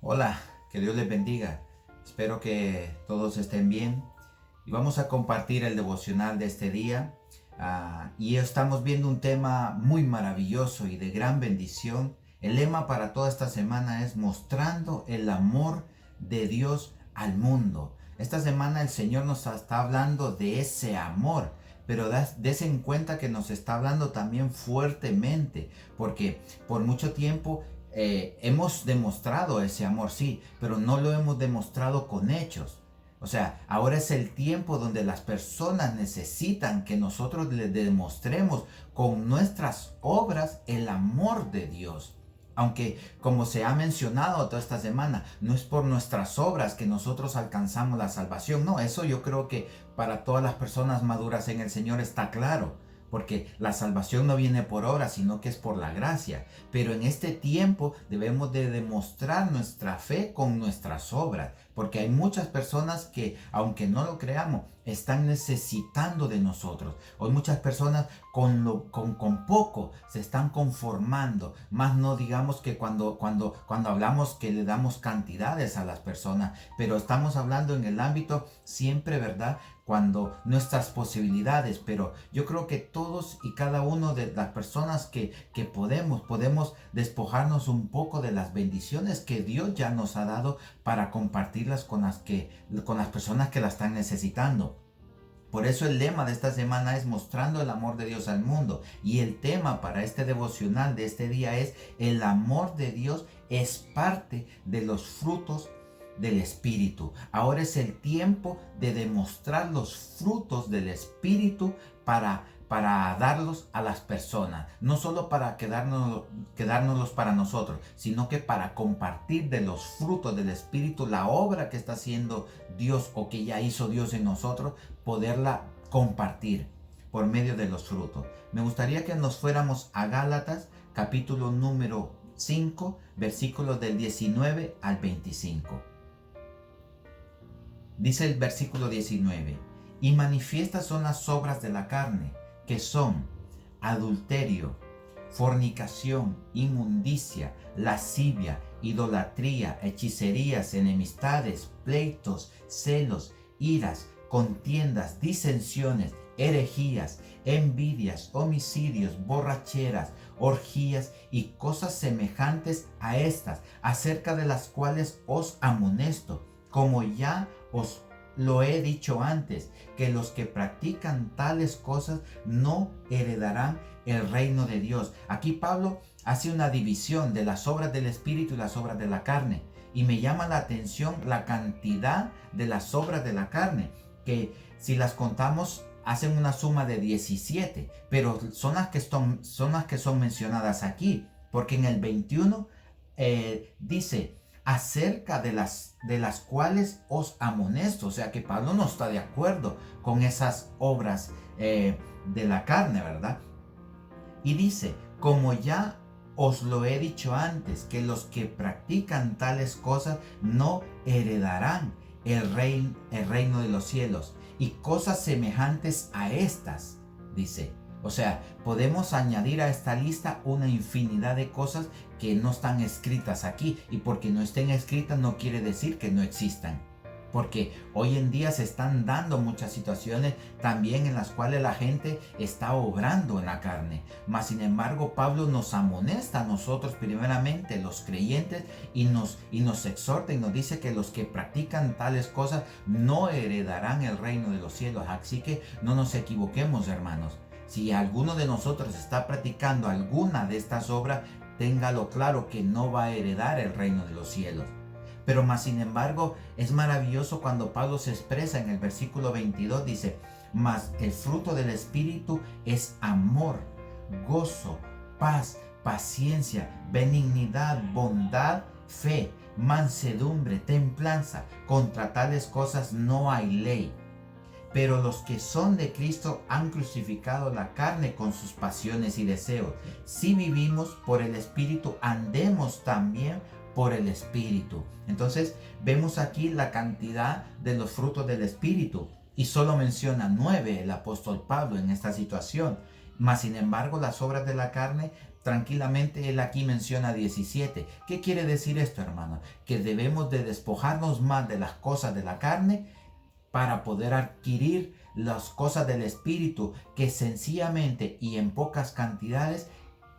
Hola, que Dios les bendiga. Espero que todos estén bien. Y vamos a compartir el devocional de este día. Y estamos viendo un tema muy maravilloso y de gran bendición. El lema para toda esta semana es mostrando el amor de Dios al mundo. Esta semana el Señor nos está hablando de ese amor. Pero dese en cuenta que nos está hablando también fuertemente, porque por mucho tiempo hemos demostrado ese amor, sí, pero no lo hemos demostrado con hechos. O sea, ahora es el tiempo donde las personas necesitan que nosotros les demostremos con nuestras obras el amor de Dios. Aunque, como se ha mencionado toda esta semana, no es por nuestras obras que nosotros alcanzamos la salvación. No, eso yo creo que para todas las personas maduras en el Señor está claro. Porque la salvación no viene por obras, sino que es por la gracia. Pero en este tiempo debemos de demostrar nuestra fe con nuestras obras. Porque hay muchas personas que, aunque no lo creamos, están necesitando de nosotros. Hay muchas personas con poco se están conformando. Más no digamos que cuando hablamos que le damos cantidades a las personas. Pero estamos hablando en el ámbito siempre, ¿verdad? Cuando nuestras posibilidades, pero yo creo que todos y cada uno de las personas que podemos despojarnos un poco de las bendiciones que Dios ya nos ha dado para compartirlas con las personas que la están necesitando. Por eso el lema de esta semana es mostrando el amor de Dios al mundo. Y el tema para este devocional de este día es: el amor de Dios es parte de los frutos del Espíritu. Ahora es el tiempo de demostrar los frutos del Espíritu para darlos a las personas. No solo para quedárnoslos para nosotros, sino que para compartir de los frutos del Espíritu, la obra que está haciendo Dios o que ya hizo Dios en nosotros, poderla compartir por medio de los frutos. Me gustaría que nos fuéramos a Gálatas, capítulo número 5, versículos del 19 al 25. Dice el versículo 19: y manifiestas son las obras de la carne, que son adulterio, fornicación, inmundicia, lascivia, idolatría, hechicerías, enemistades, pleitos, celos, iras, contiendas, disensiones, herejías, envidias, homicidios, borracheras, orgías y cosas semejantes a estas, acerca de las cuales os amonesto, como ya os lo he dicho antes, que los que practican tales cosas no heredarán el reino de Dios. Aquí Pablo hace una división de las obras del Espíritu y las obras de la carne. Y me llama la atención la cantidad de las obras de la carne, que si las contamos hacen una suma de 17, pero son las que son mencionadas aquí, porque en el 21 dice: acerca de las cuales os amonesto. O sea que Pablo no está de acuerdo con esas obras de la carne, ¿verdad? Y dice: como ya os lo he dicho antes, que los que practican tales cosas no heredarán el reino de los cielos. Y cosas semejantes a estas, dice. O sea, podemos añadir a esta lista una infinidad de cosas que no están escritas aquí. Y porque no estén escritas no quiere decir que no existan. Porque hoy en día se están dando muchas situaciones también en las cuales la gente está obrando en la carne. Mas sin embargo, Pablo nos amonesta a nosotros primeramente, los creyentes, y nos exhorta y nos dice que los que practican tales cosas no heredarán el reino de los cielos. Así que no nos equivoquemos, hermanos. Si alguno de nosotros está practicando alguna de estas obras, téngalo claro que no va a heredar el reino de los cielos. Pero más sin embargo, es maravilloso cuando Pablo se expresa en el versículo 22, dice: mas el fruto del Espíritu es amor, gozo, paz, paciencia, benignidad, bondad, fe, mansedumbre, templanza. Contra tales cosas no hay ley. Pero los que son de Cristo han crucificado la carne con sus pasiones y deseos. Si vivimos por el Espíritu, andemos también por el Espíritu. Entonces vemos aquí la cantidad de los frutos del Espíritu. Y solo menciona 9 el apóstol Pablo en esta situación. Mas sin embargo, las obras de la carne, tranquilamente él aquí menciona 17. ¿Qué quiere decir esto, hermano? Que debemos de despojarnos más de las cosas de la carne para poder adquirir las cosas del Espíritu, que sencillamente y en pocas cantidades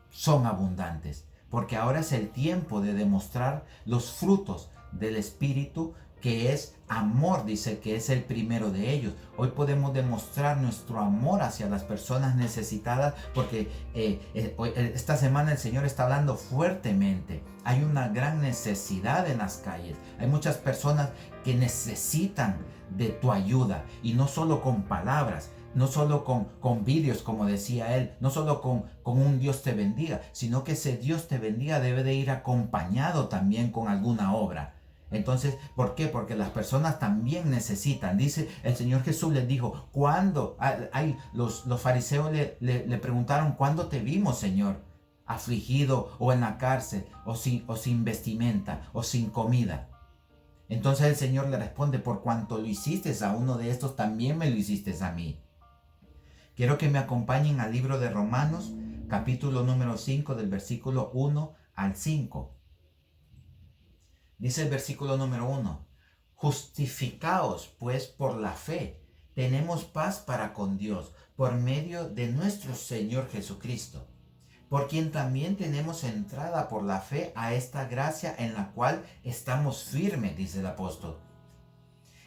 son abundantes. Porque ahora es el tiempo de demostrar los frutos del Espíritu, que es amor, dice que es el primero de ellos. Hoy podemos demostrar nuestro amor hacia las personas necesitadas, porque esta semana el Señor está hablando fuertemente. Hay una gran necesidad en las calles. Hay muchas personas que necesitan de tu ayuda, y no solo con palabras, no solo con vídeos, como decía él, no solo con un Dios te bendiga, sino que ese Dios te bendiga debe de ir acompañado también con alguna obra. Entonces, ¿por qué? Porque las personas también necesitan. Dice el Señor Jesús, les dijo, ¿cuándo? Los fariseos le preguntaron, ¿cuándo te vimos, Señor? Afligido o en la cárcel, o sin vestimenta, o sin comida. Entonces el Señor le responde, por cuanto lo hiciste a uno de estos, también me lo hiciste a mí. Quiero que me acompañen al libro de Romanos, capítulo número 5, del versículo 1 al 5. Dice el versículo número 1, justificaos pues por la fe, tenemos paz para con Dios, por medio de nuestro Señor Jesucristo, por quien también tenemos entrada por la fe a esta gracia en la cual estamos firmes, dice el apóstol.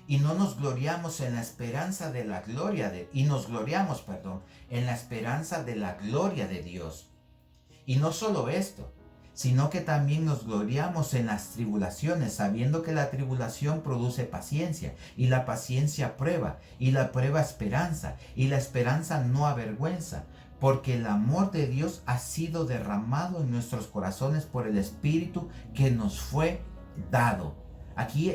Y no nos gloriamos en la esperanza de la gloria en la esperanza de la gloria de Dios. Y no solo esto, sino que también nos gloriamos en las tribulaciones, sabiendo que la tribulación produce paciencia, y la paciencia prueba, y la prueba esperanza, y la esperanza no avergüenza, porque el amor de Dios ha sido derramado en nuestros corazones por el Espíritu que nos fue dado. Aquí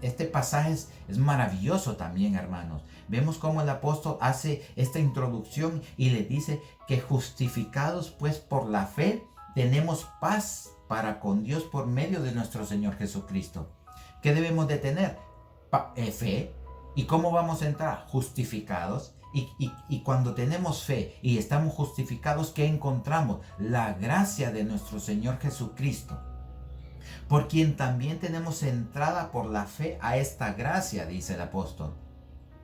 este pasaje es maravilloso también, hermanos. Vemos cómo el apóstol hace esta introducción y le dice que justificados pues por la fe, tenemos paz para con Dios por medio de nuestro Señor Jesucristo. ¿Qué debemos de tener? Fe. ¿Y cómo vamos a entrar? Justificados. Y cuando tenemos fe y estamos justificados, ¿qué encontramos? La gracia de nuestro Señor Jesucristo, por quien también tenemos entrada por la fe a esta gracia, dice el apóstol,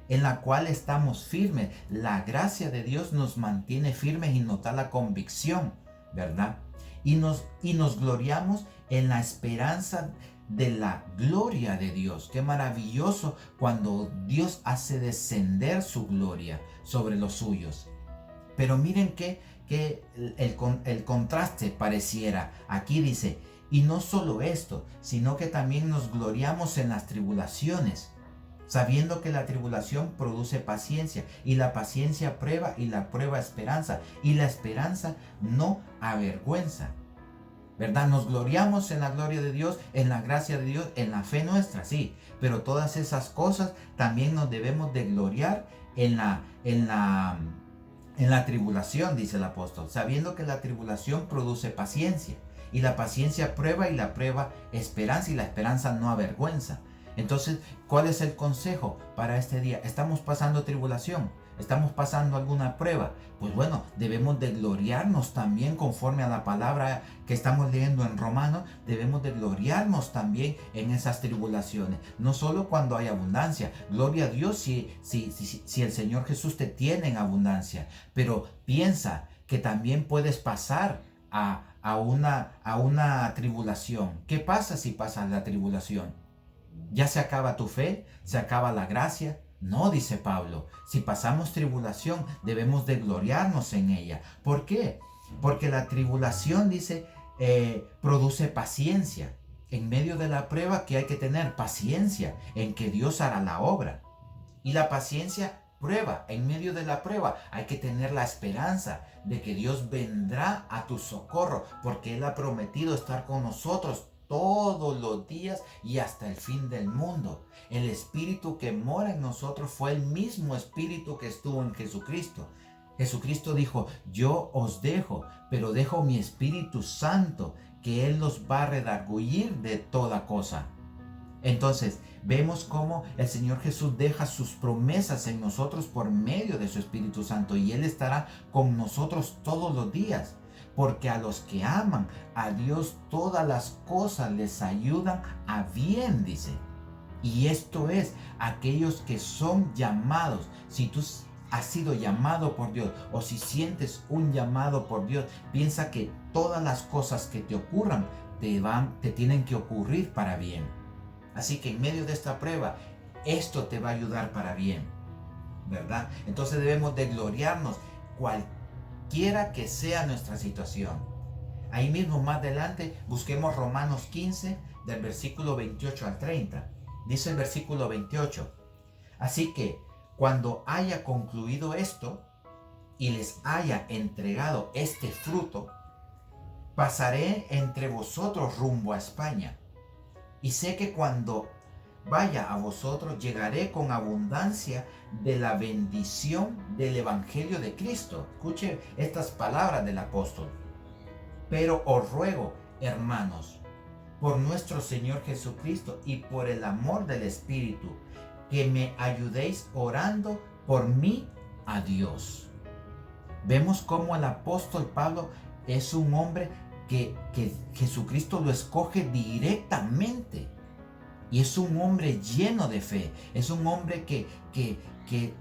en la cual estamos firmes. La gracia de Dios nos mantiene firmes y nos da la convicción, ¿verdad? Y nos gloriamos en la esperanza de la gloria de Dios. Qué maravilloso cuando Dios hace descender su gloria sobre los suyos. Pero miren que el contraste pareciera. Aquí dice, y no solo esto, sino que también nos gloriamos en las tribulaciones, sabiendo que la tribulación produce paciencia, y la paciencia prueba, y la prueba esperanza, y la esperanza no avergüenza. ¿Verdad? Nos gloriamos en la gloria de Dios, en la gracia de Dios, en la fe nuestra, sí. Pero todas esas cosas también nos debemos de gloriar en la tribulación, dice el apóstol, sabiendo que la tribulación produce paciencia, y la paciencia prueba, y la prueba esperanza, y la esperanza no avergüenza. Entonces, ¿cuál es el consejo para este día? ¿Estamos pasando tribulación? ¿Estamos pasando alguna prueba? Pues bueno, debemos de gloriarnos también conforme a la palabra que estamos leyendo en Romanos. Debemos de gloriarnos también en esas tribulaciones. No solo cuando hay abundancia. Gloria a Dios si el Señor Jesús te tiene en abundancia. Pero piensa que también puedes pasar a una tribulación. ¿Qué pasa si pasas la tribulación? ¿Ya se acaba tu fe? ¿Se acaba la gracia? No, dice Pablo, si pasamos tribulación debemos de gloriarnos en ella. ¿Por qué? Porque la tribulación, dice, produce paciencia. En medio de la prueba, que hay que tener paciencia en que Dios hará la obra. Y la paciencia prueba. En medio de la prueba hay que tener la esperanza de que Dios vendrá a tu socorro, porque Él ha prometido estar con nosotros todos los días y hasta el fin del mundo. El Espíritu que mora en nosotros fue el mismo Espíritu que estuvo en Jesucristo. Jesucristo dijo, yo os dejo, pero dejo mi Espíritu Santo, que Él los va a redarguir de toda cosa. Entonces, vemos cómo el Señor Jesús deja sus promesas en nosotros por medio de su Espíritu Santo, y Él estará con nosotros todos los días. Porque a los que aman a Dios, todas las cosas les ayudan a bien, dice. Y esto es aquellos que son llamados. Si tú has sido llamado por Dios, o si sientes un llamado por Dios, piensa que todas las cosas que te ocurran te tienen que ocurrir para bien. Así que en medio de esta prueba, esto te va a ayudar para bien, ¿verdad? Entonces debemos de gloriarnos cualquiera que sea nuestra situación. Ahí mismo más adelante busquemos Romanos 15 del versículo 28 al 30. Dice el versículo 28: así que cuando haya concluido esto y les haya entregado este fruto, pasaré entre vosotros rumbo a España. Y sé que cuando vaya a vosotros llegaré con abundancia de la bendición del Evangelio de Cristo. Escuche estas palabras del apóstol. Pero os ruego, hermanos, por nuestro Señor Jesucristo y por el amor del Espíritu, que me ayudéis orando por mí a Dios. Vemos cómo el apóstol Pablo es un hombre que Jesucristo lo escoge directamente. Y es un hombre lleno de fe. Es un hombre que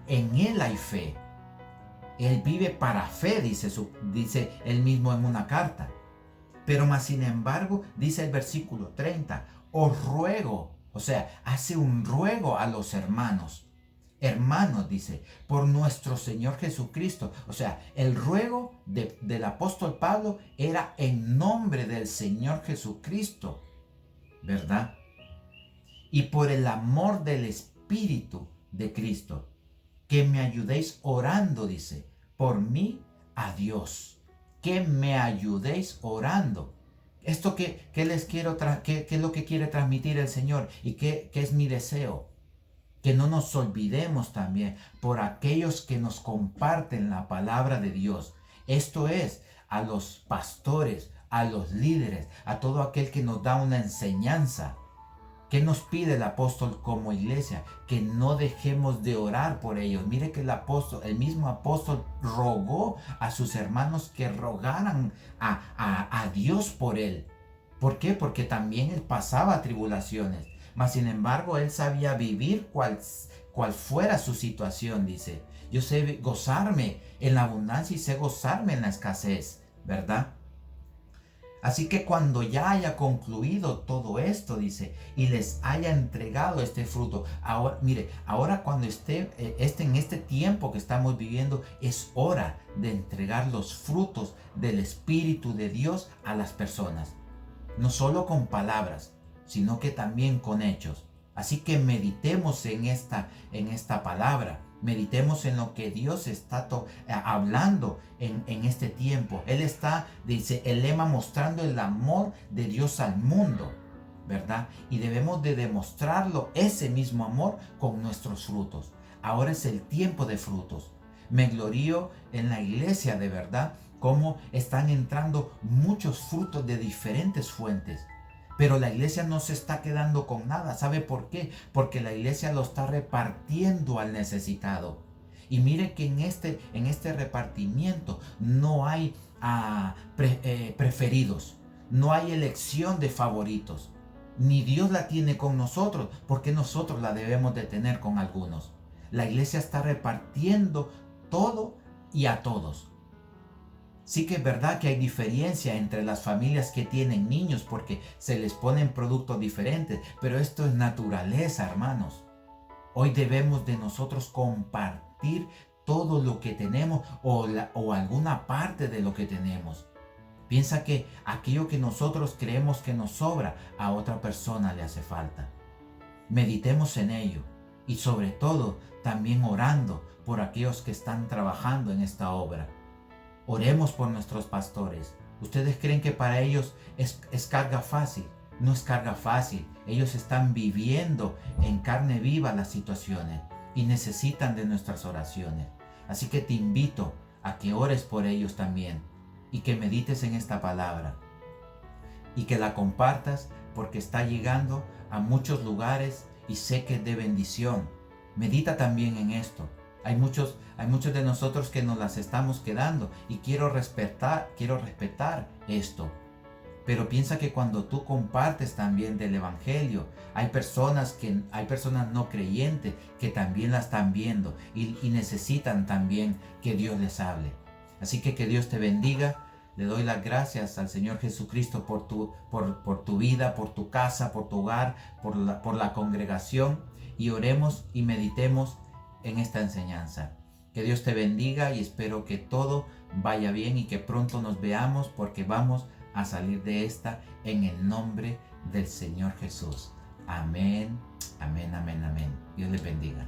en él hay fe. Él vive para fe, dice él mismo en una carta. Pero más sin embargo, dice el versículo 30, os ruego, o sea, hace un ruego a los hermanos. Hermanos, dice, por nuestro Señor Jesucristo. O sea, el ruego del apóstol Pablo era en nombre del Señor Jesucristo, ¿verdad? Y por el amor del Espíritu de Cristo, que me ayudéis orando, dice, por mí a Dios. Que me ayudéis orando. Esto que les quiero, que es lo que quiere transmitir el Señor, y que es mi deseo. Que no nos olvidemos también por aquellos que nos comparten la palabra de Dios. Esto es, a los pastores, a los líderes, a todo aquel que nos da una enseñanza. ¿Qué nos pide el apóstol como iglesia? Que no dejemos de orar por ellos. Mire que el mismo apóstol rogó a sus hermanos que rogaran a Dios por él. ¿Por qué? Porque también él pasaba tribulaciones. Mas sin embargo, él sabía vivir cual fuera su situación, dice. Yo sé gozarme en la abundancia y sé gozarme en la escasez, ¿verdad? Así que cuando ya haya concluido todo esto, dice, y les haya entregado este fruto, ahora, mire, ahora cuando esté en este tiempo que estamos viviendo, es hora de entregar los frutos del Espíritu de Dios a las personas. No solo con palabras, sino que también con hechos. Así que meditemos en esta palabra. Meditemos en lo que Dios está hablando en este tiempo. Él está, dice el lema, mostrando el amor de Dios al mundo, ¿verdad? Y debemos de demostrarlo, ese mismo amor, con nuestros frutos. Ahora es el tiempo de frutos. Me glorío en la iglesia, de verdad, cómo están entrando muchos frutos de diferentes fuentes. Pero la iglesia no se está quedando con nada. ¿Sabe por qué? Porque la iglesia lo está repartiendo al necesitado. Y mire que en este repartimiento no hay preferidos. No hay elección de favoritos. Ni Dios la tiene con nosotros, porque nosotros la debemos de tener con algunos. La iglesia está repartiendo todo y a todos. Sí que es verdad que hay diferencia entre las familias que tienen niños porque se les ponen productos diferentes, pero esto es naturaleza, hermanos. Hoy debemos de nosotros compartir todo lo que tenemos o alguna parte de lo que tenemos. Piensa que aquello que nosotros creemos que nos sobra, a otra persona le hace falta. Meditemos en ello y sobre todo también orando por aquellos que están trabajando en esta obra. Oremos por nuestros pastores. ¿Ustedes creen que para ellos es carga fácil? No es carga fácil. Ellos están viviendo en carne viva las situaciones y necesitan de nuestras oraciones. Así que te invito a que ores por ellos también y que medites en esta palabra y que la compartas, porque está llegando a muchos lugares y sé que es de bendición. Medita también en esto. Hay muchos de nosotros que nos las estamos quedando y quiero respetar esto. Pero piensa que cuando tú compartes también del evangelio, hay personas no creyentes que también la están viendo y necesitan también que Dios les hable. Así que Dios te bendiga. Le doy las gracias al Señor Jesucristo por tu vida, por tu casa, por tu hogar, por la congregación, y oremos y meditemos en esta enseñanza. Que Dios te bendiga y espero que todo vaya bien y que pronto nos veamos, porque vamos a salir de esta en el nombre del Señor Jesús. Amén, amén, amén, amén. Dios les bendiga.